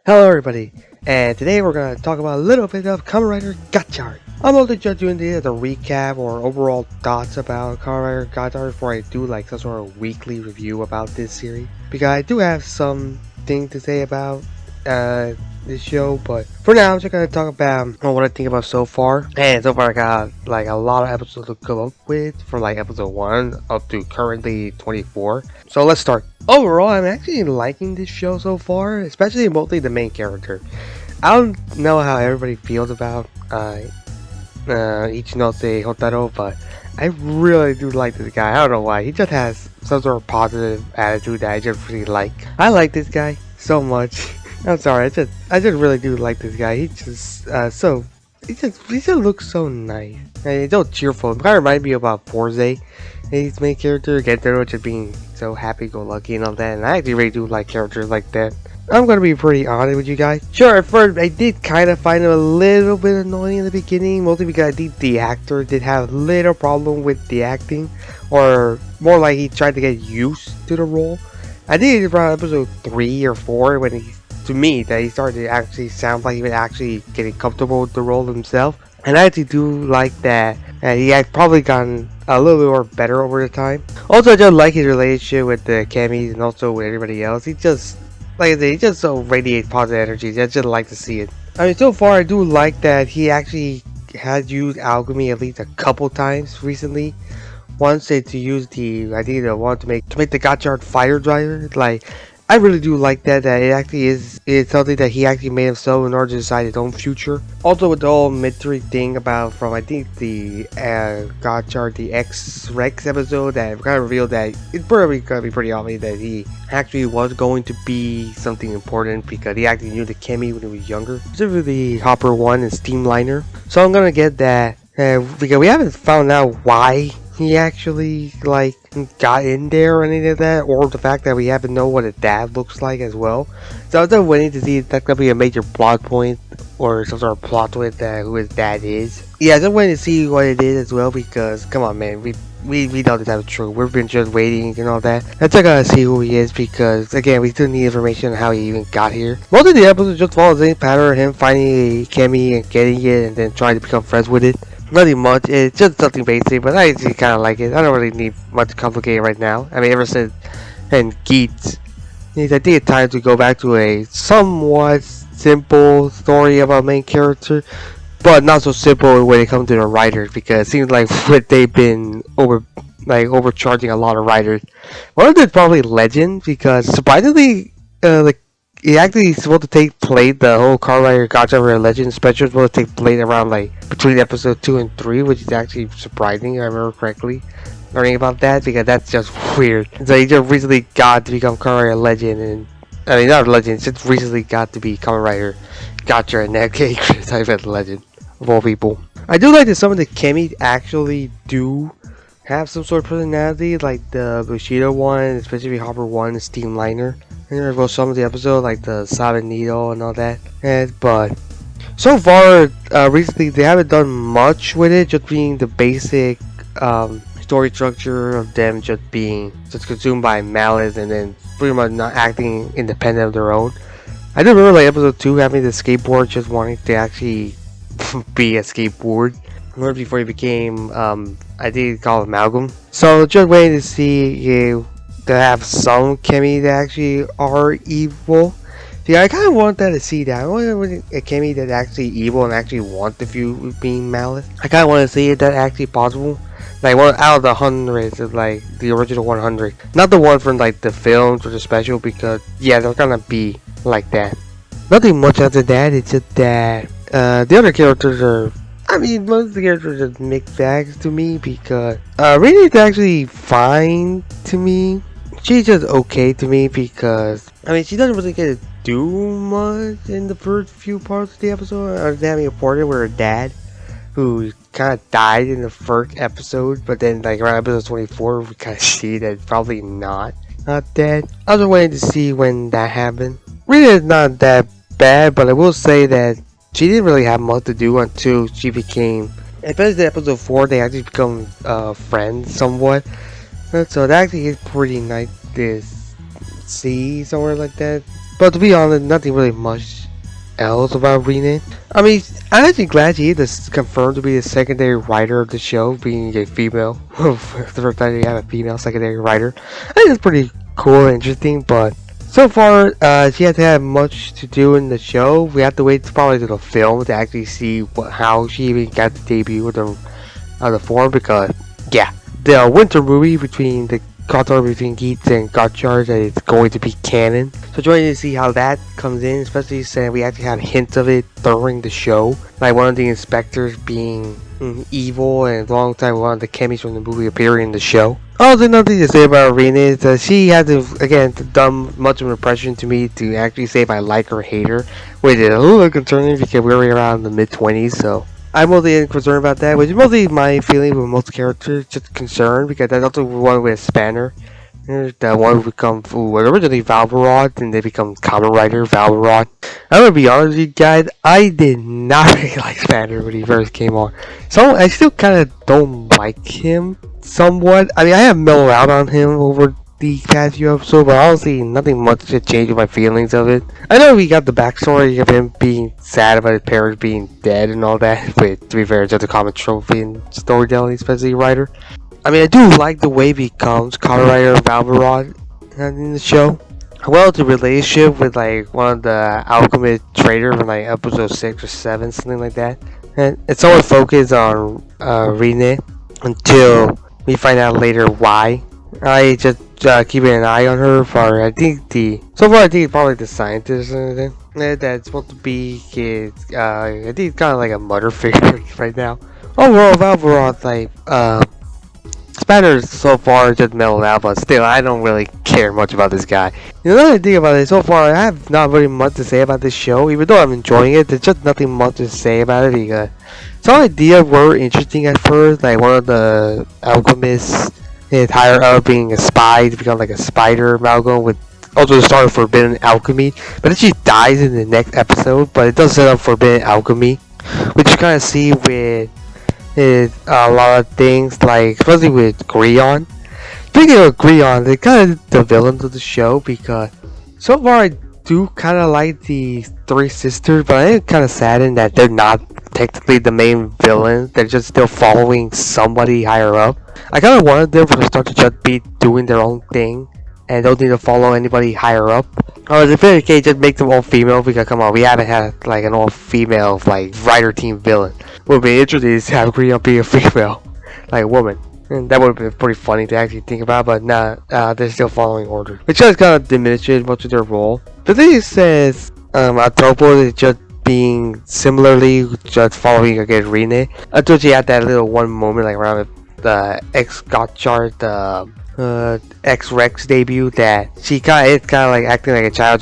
Hello everybody, and today we're going to talk about a little bit of Kamen Rider Gotchard. I'm only just doing the recap or overall thoughts about Kamen Rider Gotchard before I do like some sort of weekly review about this series, because I do have something to say about this show, but for now I'm just going to talk about what I think about so far. And so far I got like a lot of episodes to go up with, from like episode 1 up to currently 24. So let's start. Overall, I'm actually liking this show so far, especially mostly the main character. I don't know how everybody feels about Ichinose Hotaro, but I really do like this guy. I don't know why. He just has some sort of positive attitude that I just really like. I like this guy so much. I'm sorry, I just really do like this guy. He just he just looks so nice. And he's so cheerful. It kind of reminds me about Forze. His main character, Gentaro, just being so happy-go-lucky and all that, and I actually really do like characters like that. I'm gonna be pretty honest with you guys. Sure, at first I did kind of find him a little bit annoying in the beginning, mostly because I think the actor did have a little problem with the acting, or more like he tried to get used to the role. I think it's around episode 3 or 4 when to me, that he started to actually sound like he was actually getting comfortable with the role himself. And I actually do like that. And he had probably gotten a little bit more better over the time. Also, I just like his relationship with the Camis and also with everybody else. He just, like I said, he just so radiates positive energy. I just like to see it. I mean, so far I do like that he actually has used alchemy at least a couple times recently. Once to use the idea to want to make the Gotchard fire driver. Like, I really do like that it actually is something that he actually made himself in order to decide his own future. Also with the whole mystery thing about from I think the Gotchard the X-Rex episode that kind of revealed that it's probably gonna be pretty obvious that he actually was going to be something important because he actually knew the Kemi when he was younger. Specifically Hopper 1 and Steamliner. So I'm gonna get that because we haven't found out why he actually like got in there or anything like that, or the fact that we haven't know what his dad looks like as well. So I'm just waiting to see if that's gonna be a major plot point or some sort of plot twist that who his dad is. Yeah, just waiting to see what it is as well, because come on man, we know that that's true. We've been just waiting and all that. Let's just gotta see who he is, because again we still need information on how he even got here. Most of the episodes just follow the same pattern of him finding a Kemi and getting it and then trying to become friends with it. Nothing much, it's just something basic, but I actually kind of like it. I don't really need much complicated right now. I mean, ever since and Geets, I think it's time to go back to a somewhat simple story about main character, but not so simple when it comes to the writers, because it seems like they've been overcharging a lot of writers. One of them is probably Legend, because surprisingly, it actually is supposed to take place, the whole Kamen Rider Gotchard Legend special is supposed to take place around like between episode 2 and 3, which is actually surprising if I remember correctly. Learning about that, because that's just weird. So he just recently got to become Kamen Rider Legend, and I mean not Legend, just recently got to be Kamen Rider Gotchard, and that case I bet Legend of all people. I do like that some of the Kemi actually do have some sort of personality, like the Bushido one, especially Hopper 1 and Steamliner. And there was some of the episodes like the Sabin Needle and all that. But so far, recently they haven't done much with it, just being the basic story structure of them just being consumed by malice and then pretty much not acting independent of their own. I do remember like episode 2 having the skateboard just wanting to actually be a skateboard. Right before he became, I think it's called Amalgam. So just waiting to see you to have some Kemi that actually are evil. Yeah, I kind of want that to see that. I want a Kemi that's actually evil and actually want the few being malice. I kind of want to see it that actually possible. Like one out of the hundreds, of like the original 100, not the one from like the films or the special, because yeah, they're gonna be like that. Nothing much after that. It's just that the other characters are. I mean, most of the characters are mixed bags to me, because Radiant's actually fine to me. She's just okay to me, because I mean she doesn't really get to do much in the first few parts of the episode. I was having a portrait with her dad, who kind of died in the first episode, but then like around episode 24 we kind of see that probably not dead. I was waiting to see when that happened. Radiant's not that bad, but I will say that she didn't really have much to do until she became, especially episode 4, they actually become friends somewhat. So that actually is pretty nice to see somewhere like that. But to be honest, nothing really much else about Rene. I mean, I'm actually glad she is confirmed to be the secondary writer of the show, being a female. The first time you have a female secondary writer. I think it's pretty cool and interesting, but so far, she hasn't had much to do in the show. We have to wait probably to the film to actually see how she even got the debut with the form, because, yeah, the winter movie between the crossover between Geats and Gotchard is going to be canon. So trying to see how that comes in, especially since we actually had hints of it during the show. Like one of the inspectors being evil, and a long time one of the chemis from the movie appearing in the show. Also, another thing to say about Arena is that she had to, again, done much of an impression to me to actually say if I like her or hate her, which is a little concerning because we're around the mid-20s, so I'm mostly concerned about that, which is mostly my feeling with most characters, just concerned, because that's also one with Spanner. That one who becomes originally Valverod, and they become Kamen Rider Valverod. I'm gonna be honest with you guys, I did not really like Spanner when he first came on. So I still kind of don't like him somewhat. I mean, I have mellowed out on him over the past few episodes, but honestly, nothing much to change my feelings of it. I know we got the backstory of him being sad about his parents being dead and all that, but to be fair, it's just a common trope in storytelling, especially writer. I mean, I do like the way he becomes Kamen Rider Valverod in the show. Well, the relationship with like one of the alchemist traders from like episode 6 or 7, something like that. And it's always focused on Rene until we find out later why. I just keeping an eye on her for I think it's probably the scientist or anything that's supposed to be his I think it's kind of like a mother figure right now. Overall, Valverod's like Spanner so far just mellowed out, but still, I don't really care much about this guy. You know, another thing about it, so far, I have not really much to say about this show, even though I'm enjoying it. There's just nothing much to say about it because some ideas were interesting at first, like one of the alchemists is higher up being a spy to become like a spider amalgam with also the start of Forbidden Alchemy, but then she dies in the next episode, but it does set up Forbidden Alchemy, which you kind of see with a lot of things, like especially with Grion. Speaking of Grion, they kind of the villains of the show because so far I do kind of like the three sisters, but I am kind of saddened that they're not technically the main villains. They're just still following somebody higher up. I kind of wanted them to start to just be doing their own thing and don't need to follow anybody higher up. Or if it's okay, just make them all female because come on, we haven't had like an all female like writer team villain. Would be interesting to have Grion be a female, like a woman. And that would have been pretty funny to actually think about, but nah, they're still following order. Which just kind of diminishes much of their role. The thing it says, Atopo is just being similarly just following against Rene. Until she had that little one moment like around the X-Gotchard, X-Rex debut that she it's kind of like acting like a child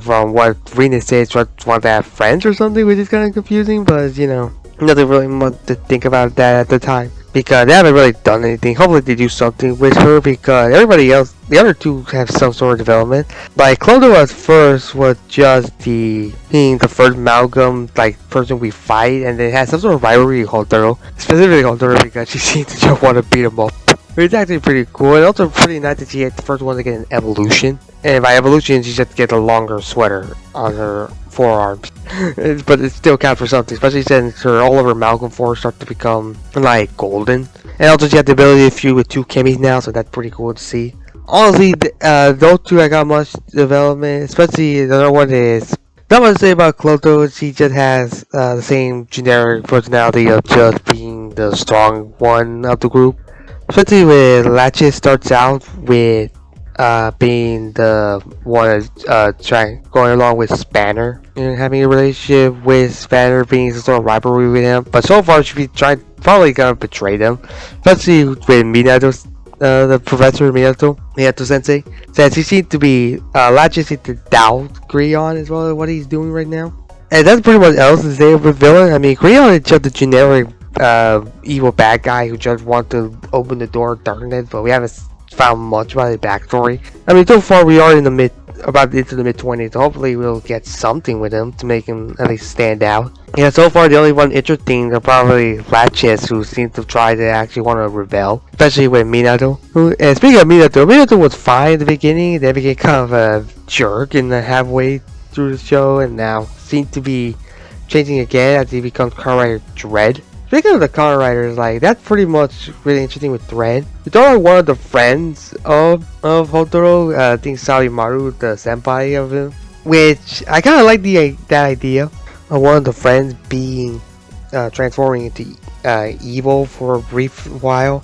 from what Rene says, want to have friends or something, which is kind of confusing, but you know, nothing really much to think about that at the time. Because they haven't really done anything. Hopefully they do something with her because everybody else, the other two have some sort of development. Like Clodo at first was just being the first amalgam like person we fight, and they had some sort of rivalry with Hotaro. Specifically Hotaro because she seemed to just want to beat him up. It's actually pretty cool, and also pretty nice that she had the first one to get an evolution. And by evolution, she just gets a longer sweater on her forearms. But it still counts for something, especially since all of her amalgam forms start to become like golden. And also she has the ability to feud with two chemis now, so that's pretty cool to see. Honestly, those two I got much development, especially the other one is not much to say about Cloto. She just has the same generic personality of just being the strong one of the group. Especially when Latches starts out with being the one going along with Spanner and having a relationship with Spanner, being some sort of rivalry with him. But so far she's probably gonna betray them, especially with Minato, the professor Minato Sensei. Since he seems to be Latches seems to doubt Grion as well as what he's doing right now. And that's pretty much else to say with villain. I mean, Grion is just a generic evil bad guy who just wants to open the door of darkness, but we haven't found much about his backstory. I mean, so far we are in the about into the mid-20s. Hopefully we'll get something with him to make him at least stand out. Yeah, so far the only one interesting are probably Latches, who seems to try to actually want to rebel, especially with Minato. And speaking of Minato was fine at the beginning, then became kind of a jerk in the halfway through the show, and now seems to be changing again as he becomes Kamen Rider Dread. Speaking of the Kamen Riders, like, that's pretty much really interesting with Dread. It's only one of the friends of Hotaro, I think Sarimaru, the senpai of him, which I kind of like that idea of one of the friends being transforming into evil for a brief while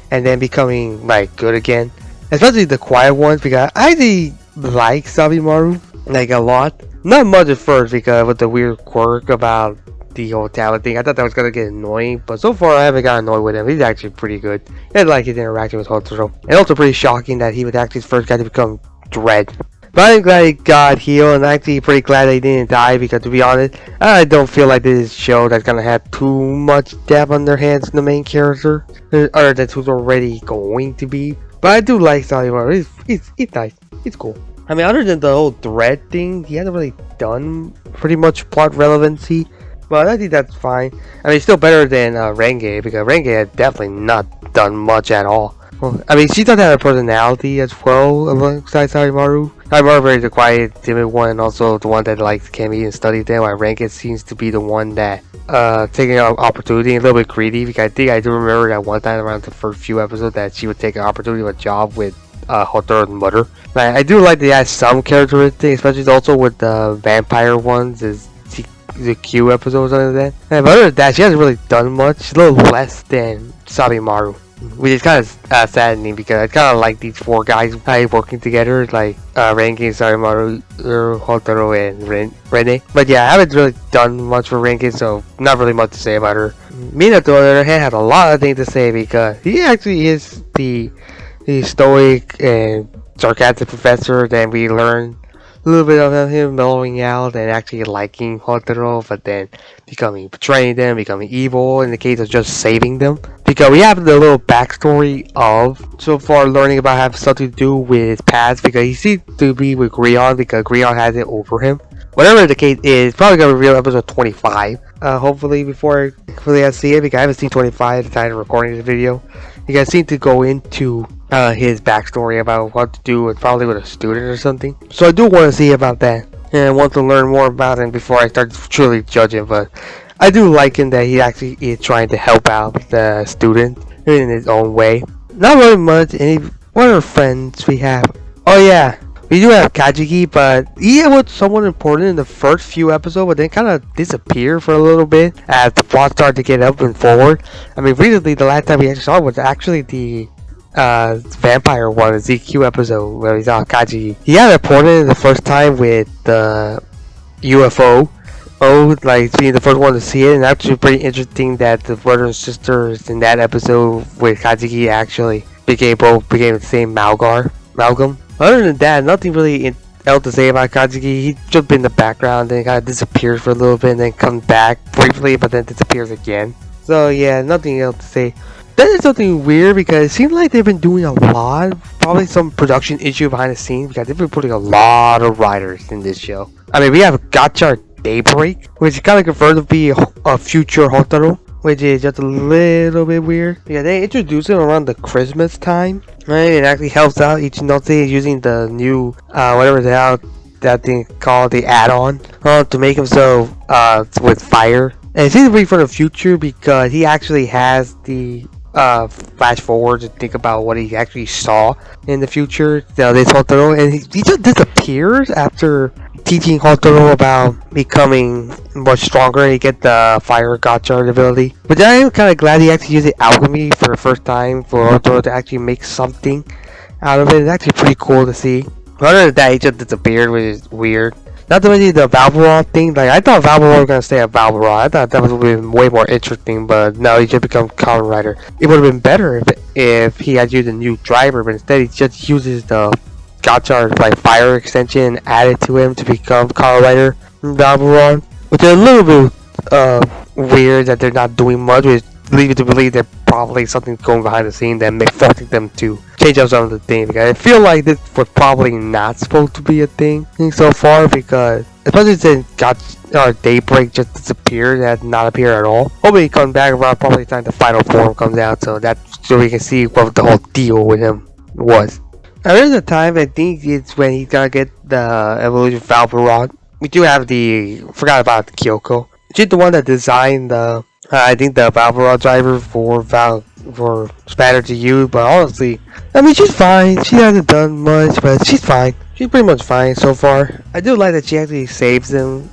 and then becoming like good again, especially the quiet ones, because I actually like Sarimaru like a lot. Not much at first because with the weird quirk about the whole talent thing, I thought that was gonna get annoying, but so far I haven't got annoyed with him. He's actually pretty good. I like his interaction with Hotaro, and also pretty shocking that he was actually the first guy to become Dread. But I'm glad he got healed, and actually pretty glad he didn't die, because to be honest, I don't feel like this show that's gonna have too much depth on their hands in the main character, or that's who's already going to be. But I do like Salimaru. He's nice. He's cool. I mean, other than the whole Dread thing, he hasn't really done pretty much plot relevancy. But I think that's fine. I mean, it's still better than Renge, because Renge had definitely not done much at all. Well, I mean, she does have a personality as well alongside Sarimaru. Sarimaru is the quiet, timid one, and also the one that likes Kemi and studies them, while Renge seems to be the one that taking an opportunity, a little bit greedy, because I think I do remember that one time around the first few episodes that she would take an opportunity of a job with Hotaro's mother. Like, I do like that he has some characteristics, especially also with the vampire ones, is the Q episodes under that. And other than that, she hasn't really done much. She's a little less than Sarimaru, which is kind of saddening, because I kind of like these four guys working together, like Renki, Sarimaru, Hotaro, and Rene. But yeah, I haven't really done much for Renki, so not really much to say about her. Minato, on the other hand, has a lot of things to say, because he actually is the stoic and sarcastic professor that we learn a little bit of him mellowing out and actually liking Hotaro, but then betraying them, becoming evil in the case of just saving them. Because we have the little backstory of so far learning about having something to do with his past, because he seems to be with Grion because Grion has it over him. Whatever the case is, probably gonna reveal episode 25. Hopefully before I see it, because I haven't seen 25 at the time of recording this video. You guys seem to go into his backstory about what to do with probably with a student or something. So I do want to see about that, and I want to learn more about him before I start truly judging. But I do like him that he actually is trying to help out the student in his own way. Not really much. What other friends we have? Oh yeah, we do have Kajiki, but he was somewhat important in the first few episodes, but then kind of disappeared for a little bit as the plot started to get up and forward. I mean, recently the last time we actually saw it was actually the vampire one, the ZQ episode where we saw Kaji. He got reported the first time with the UFO. Like being the first one to see it, and actually pretty interesting that the brother and sisters in that episode with Kajiki actually became the same Malgam. Other than that, nothing really else to say about Kajiki. He just been in the background, then kind of disappears for a little bit, and then comes back briefly, but then disappears again. So yeah, nothing else to say. That is something weird, because it seems like they've been doing a lot, probably some production issue behind the scenes, because they've been putting a lot of writers in this show. I mean, we have Gotchard Daybreak, which is kind of confirmed to be a future Hotaro, which is just a little bit weird. Yeah, they introduced him around the Christmas time, right? It actually helps out Ichinose using the new, whatever the hell that thing called, the add-on, to make him so, with fire. And it seems to be for the future, because he actually has the flash forward to think about what he actually saw in the future. This Hotaro, and he just disappears after teaching Hotaro about becoming much stronger, and he get the fire Gotchard ability. But I am kind of glad he actually used alchemy for the first time for Hotaro to actually make something out of it. It's actually pretty cool to see. Other than that, he just disappeared, which is weird. Not to mention the Valveron thing. Like, I thought Valveron was gonna stay at Valveron. I thought that would have been way more interesting, but no, he just become Kamen Rider. It would have been better if he had used a new driver, but instead he just uses the Gotchard like fire extension added to him to become Kamen Rider Valveron, which is a little bit weird that they're not doing much, which leads you to believe that probably something's going behind the scene that may forcing them to change up some of the things because I feel like this was probably not supposed to be a thing so far because especially since Daybreak just disappeared and had not appeared at all. Hopefully he comes back around probably the time the final form comes out so we can see what the whole deal with him was. Now there's a time I think it's when he's gonna get the evolution Valverod. We do have forgot about the Kyoko. She's the one that designed the I think the Valverod driver for Spatter to use, but honestly, I mean she's fine. She hasn't done much, but she's fine. She's pretty much fine so far. I do like that she actually saves him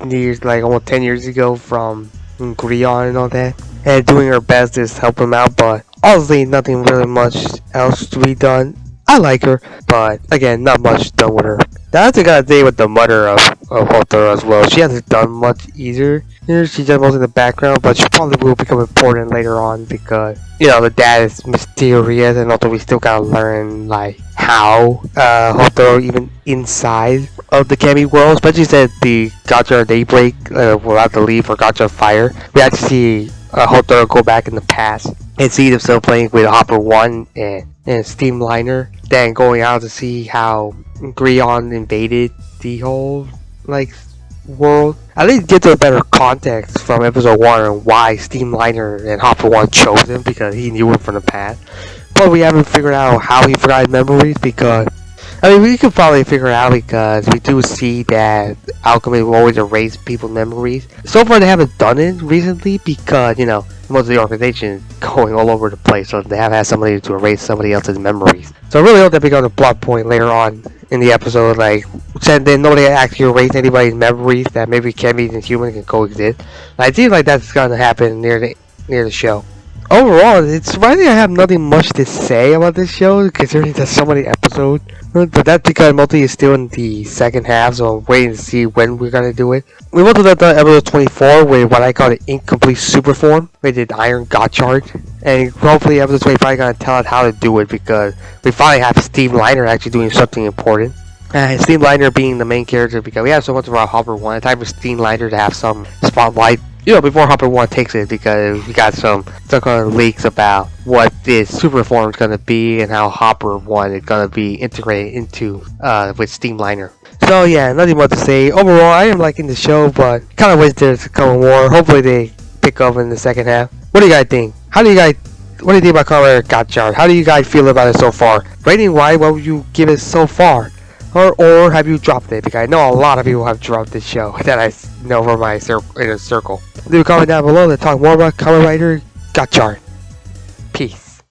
years like almost 10 years ago from Grion and all that, and doing her best to help him out, but honestly nothing really much else to be done. I like her, but again, not much done with her. That's the kind of thing with the mother of Hotaro as well. She hasn't done much either. She's just mostly in the background, but she probably will become important later on because, the dad is mysterious, and also we still gotta learn, like, how Hotaro even inside of the Kami world, especially since the Gotchard Daybreak will have to leave for Gotchard Fire. We have to see Hotaro go back in the past and see himself playing with Hopper 1 and Steamliner, then going out to see how Grion invaded the whole world. At least get to a better context from episode 1 and why Steamliner and Hopper 1 chose him because he knew him from the past. But we haven't figured out how he forgot memories because we could probably figure it out because we do see that Alchemy will always erase people's memories. So far they haven't done it recently because, most of the organization is going all over the place, so they have had somebody to erase somebody else's memories. So I really hope that becomes a plot point later on in the episode, said that nobody actually erased anybody's memories, that maybe Kemis and humans can coexist. And I feel like that's gonna happen near the show. Overall, it's surprising I have nothing much to say about this show, considering there's so many episodes. But that's because Multi is still in the second half, so I'm waiting to see when we're gonna do it. We want to do episode 24 with what I call the incomplete super form, with the Iron Gotchard. And hopefully episode 25 is gonna tell us how to do it, because we finally have Steamliner actually doing something important. Steamliner being the main character, because we have so much about Hopper 1. It's time for Steamliner to have some spotlight. Before Hopper 1 takes it, because we got some kind of leaks about what this super form is going to be and how Hopper 1 is going to be integrated into with Steamliner. So yeah, nothing more to say. Overall, I am liking the show, but kind of wish there's a couple more. Hopefully they pick up in the second half. What do you guys think? What do you think about Kamen Rider Gotchard? How do you guys feel about it so far? Rating wise, what would you give it so far? Or have you dropped it? Because I know a lot of people have dropped this show that I know from my inner circle. Leave a comment down below to talk more about Kamen Rider Gotchard.